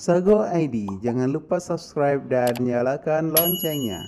Sago ID, jangan lupa subscribe dan nyalakan loncengnya.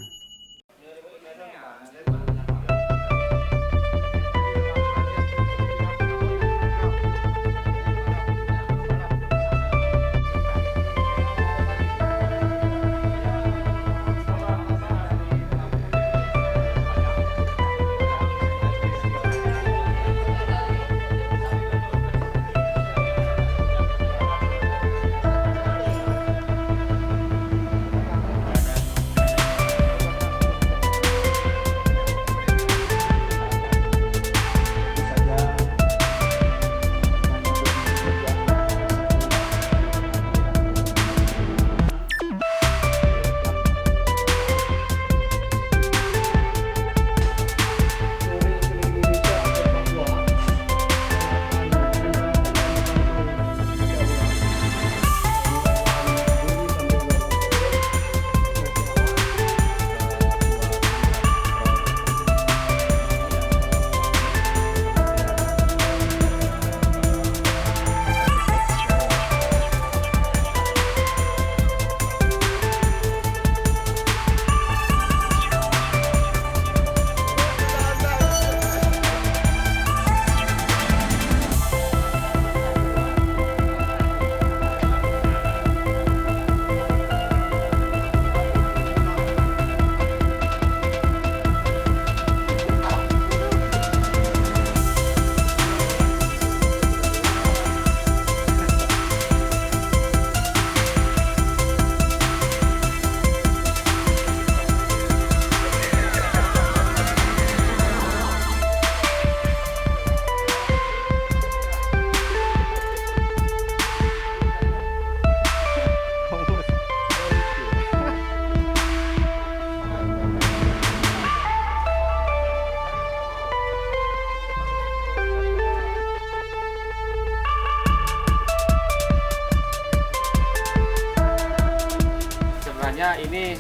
Sebenarnya ini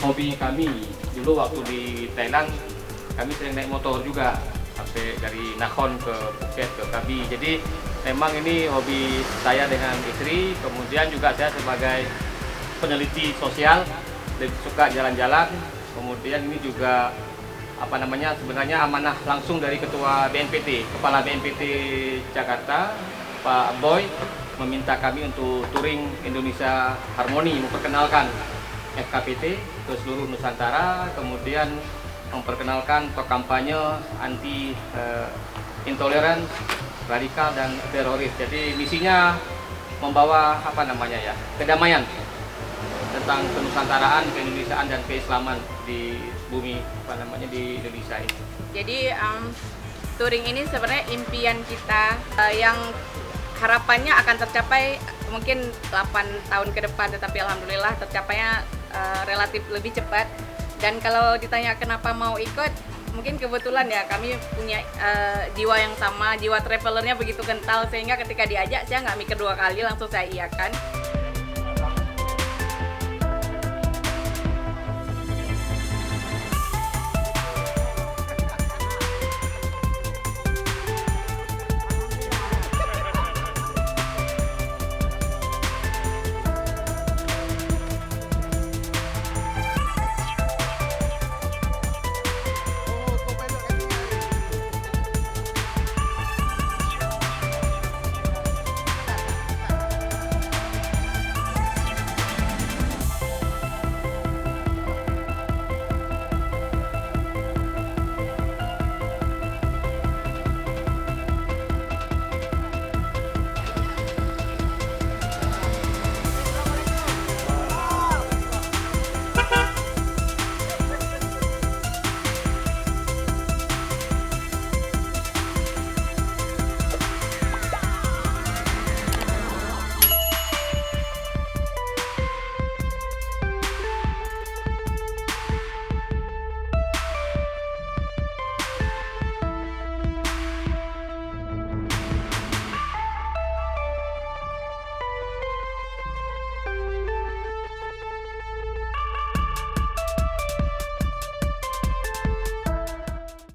hobi kami. Dulu waktu di Thailand kami sering naik motor juga sampai dari Nakhon ke Phuket ke Krabi. Jadi memang ini hobi saya dengan istri. Kemudian juga saya sebagai peneliti sosial lebih suka jalan-jalan. Kemudian ini juga sebenarnya amanah langsung dari Ketua BNPT, Kepala BNPT Jakarta, Pak Boy, meminta kami untuk touring Indonesia Harmoni, memperkenalkan FKPT ke seluruh Nusantara, kemudian memperkenalkan kampanye anti intoleran, radikal dan teroris. Jadi misinya membawa kedamaian tentang kenusantaraan, keindonesiaan dan keislaman di bumi di Indonesia ini. Jadi touring ini sebenarnya impian kita yang harapannya akan tercapai mungkin 8 tahun ke depan, tetapi alhamdulillah tercapainya relatif lebih cepat. Dan kalau ditanya kenapa mau ikut, mungkin kebetulan ya kami punya jiwa yang sama, jiwa travelernya begitu kental sehingga ketika diajak saya nggak mikir dua kali, langsung saya iakan.